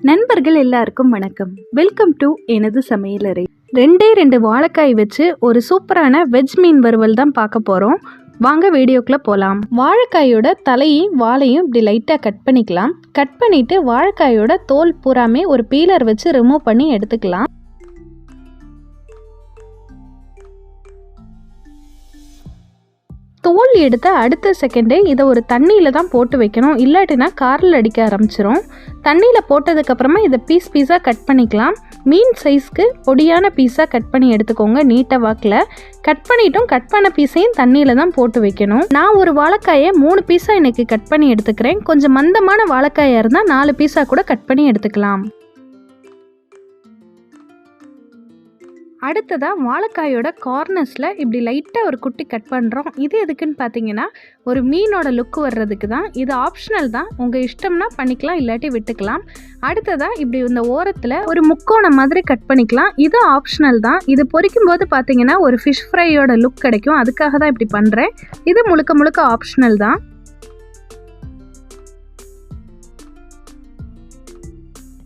நண்பர்கள் எல்லாருக்கும் வணக்கம். வெல்கம் டு எனது சமையலறை. ரெண்டு வாழைக்காய் வச்சு ஒரு சூப்பரான வெஜ் மீன் வறுவல் தான் பார்க்க போகிறோம். வாங்க வீடியோக்குள்ளே போகலாம். வாழைக்காயோட தலையும் வாழையும் இப்படி லைட்டாக கட் பண்ணிக்கலாம். கட் பண்ணிவிட்டு வாழைக்காயோட தோல் பூராமே ஒரு பீலர் வச்சு ரிமூவ் பண்ணி எடுத்துக்கலாம். தோல் எடுத்த அடுத்த செகண்டே இதை ஒரு தண்ணியில் தான் போட்டு வைக்கணும், இல்லாட்டினா காரில் அடிக்க ஆரம்பிச்சிரும். தண்ணியில் போட்டதுக்கப்புறமா இதை பீஸாக கட் பண்ணிக்கலாம். மீன் சைஸ்க்கு பொடியான பீஸாக கட் பண்ணி எடுத்துக்கோங்க. நீட்டாக வாக்கில் கட் பண்ணிட்டோம். கட் பண்ண பீஸையும் தண்ணியில் தான் போட்டு வைக்கணும். நான் ஒரு வாழைக்காயை 3 பீஸாக எனக்கு கட் பண்ணி எடுத்துக்கிறேன். கொஞ்சம் மந்தமான வாழைக்காயாக இருந்தால் 4 பீஸாக கூட கட் பண்ணி எடுத்துக்கலாம். அடுத்ததாக வாழைக்காயோட கார்னர்ஸில் இப்படி லைட்டாக ஒரு குட்டி கட் பண்ணுறோம். இது எதுக்குன்னு பார்த்தீங்கன்னா ஒரு மீனோட லுக்கு வர்றதுக்கு தான். இது ஆப்ஷனல் தான், உங்கள் இஷ்டம்னா பண்ணிக்கலாம், இல்லாட்டி விட்டுக்கலாம். அடுத்ததாக இப்படி இந்த ஓரத்தில் ஒரு முக்கோணம் மாதிரி கட் பண்ணிக்கலாம். இது ஆப்ஷனல் தான். இது பொரிக்கும் போது பார்த்தீங்கன்னா ஒரு ஃபிஷ் ஃப்ரையோட லுக் கிடைக்கும், அதுக்காக தான் இப்படி பண்ணுறேன். இது முழுக்க ஆப்ஷனல் தான்.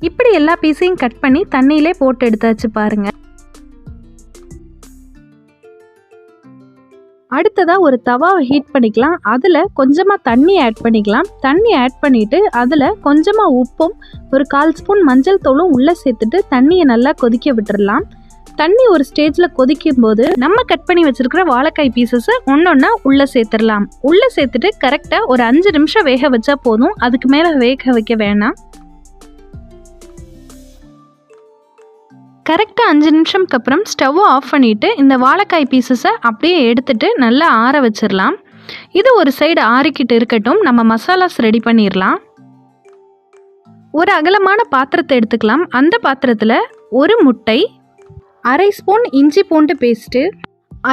இப்படி எல்லா பீஸையும் கட் பண்ணி தண்ணியிலே போட்டு எடுத்தாச்சு பாருங்கள். அடுத்ததாக ஒரு தவாவை ஹீட் பண்ணிக்கலாம். அதில் கொஞ்சமாக தண்ணி ஆட் பண்ணிக்கலாம். தண்ணி ஆட் பண்ணிவிட்டு அதில் கொஞ்சமாக உப்பும் ஒரு 1/4 ஸ்பூன் மஞ்சள் தூளும் உள்ளே சேர்த்துட்டு தண்ணியை நல்லா கொதிக்க விட்டுடலாம். தண்ணி ஒரு ஸ்டேஜில் கொதிக்கும் போது நம்ம கட் பண்ணி வச்சுருக்கிற வாழைக்காய் பீசஸை ஒன்றொன்னா உள்ளே சேர்த்துடலாம். உள்ளே சேர்த்துட்டு கரெக்டாக ஒரு 5 நிமிஷம் வேக வச்சா போதும், அதுக்கு மேலே வேக வைக்க வேணாம். கரெக்டாக 5 நிமிஷம்க்கு அப்புறம் ஸ்டவ்வை ஆஃப் பண்ணிவிட்டு இந்த வாழைக்காய் பீசஸை அப்படியே எடுத்துகிட்டு நல்லா ஆற வச்சிடலாம். இது ஒரு சைடு ஆறிக்கிட்டு இருக்கட்டும். நம்ம மசாலாஸ் ரெடி பண்ணிடலாம். ஒரு அகலமான பாத்திரத்தை எடுத்துக்கலாம். அந்த பாத்திரத்தில் ஒரு முட்டை, 1/2 ஸ்பூன் இஞ்சி பூண்டு paste,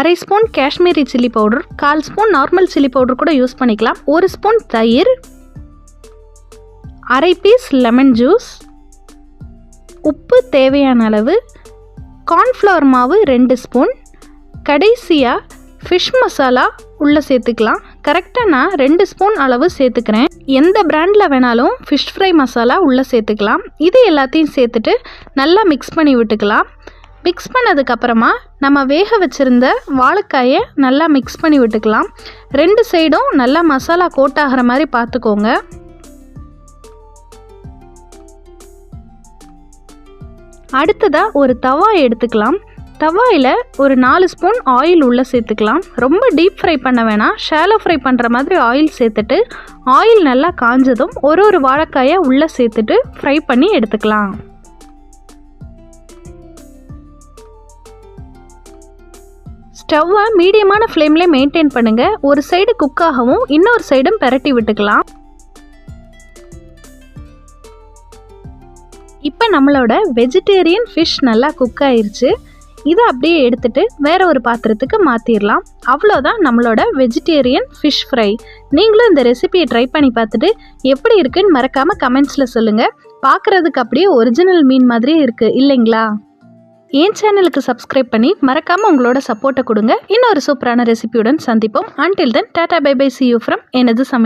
1/2 spoon Kashmiri chilli powder, 1/4 spoon normal chilli powder கூட யூஸ் பண்ணிக்கலாம், 1 ஸ்பூன் தயிர், 1/2 பீஸ் லெமன் ஜூஸ், உப்பு தேவையான அளவு, கார்ன்ஃப்ளவர் மாவு 2 ஸ்பூன், கடைசியாக ஃபிஷ் மசாலா உள்ளே சேர்த்துக்கலாம். கரெக்டாக நான் 2 ஸ்பூன் அளவு சேர்த்துக்கிறேன். எந்த பிராண்டில் வேணாலும் ஃபிஷ் ஃப்ரை மசாலா உள்ளே சேர்த்துக்கலாம். இது எல்லாத்தையும் சேர்த்துட்டு நல்லா மிக்ஸ் பண்ணி விட்டுக்கலாம். மிக்ஸ் பண்ணதுக்கப்புறமா நம்ம வேக வச்சுருந்த வாழைக்காயை நல்லா மிக்ஸ் பண்ணி விட்டுக்கலாம். 2 சைடும் நல்லா மசாலா கோட் ஆகிற மாதிரி பார்த்துக்கோங்க. அடுத்ததாக ஒரு தவா எடுத்துக்கலாம். தவாயில் ஒரு 4 ஸ்பூன் ஆயில் உள்ளே சேர்த்துக்கலாம். ரொம்ப டீப் ஃப்ரை பண்ண வேணாம், ஷாலோ ஃப்ரை பண்ணுற மாதிரி ஆயில் சேர்த்துட்டு ஆயில் நல்லா காஞ்சதும் ஒரு வாழைக்காயை உள்ளே சேர்த்துட்டு ஃப்ரை பண்ணி எடுத்துக்கலாம். ஸ்டவ்வை மீடியமான ஃப்ளேம்லேயே மெயின்டைன் பண்ணுங்கள். ஒரு சைடு குக் ஆகவும் இன்னொரு சைடும் பெரட்டி விட்டுக்கலாம். இப்போ நம்மளோட வெஜிடேரியன் ஃபிஷ் நல்லா குக் ஆயிடுச்சு. இதை அப்படியே எடுத்துகிட்டு வேற ஒரு பாத்திரத்துக்கு மாற்றிடலாம். அவ்வளோதான் நம்மளோட வெஜிடேரியன் ஃபிஷ் ஃப்ரை. நீங்களும் இந்த ரெசிபியை ட்ரை பண்ணி பார்த்துட்டு எப்படி இருக்குன்னு மறக்காமல் கமெண்ட்ஸில் சொல்லுங்கள். பார்க்குறதுக்கு அப்படியே ஒரிஜினல் மீன் மாதிரியே இருக்குது இல்லைங்களா? என் சேனலுக்கு சப்ஸ்கிரைப் பண்ணி மறக்காமல் உங்களோட சப்போர்ட்டை கொடுங்க. இன்னொரு சூப்பரான ரெசிபியுடன் சந்திப்போம். Until then, tata bye bye, see you from எனது சமையல்.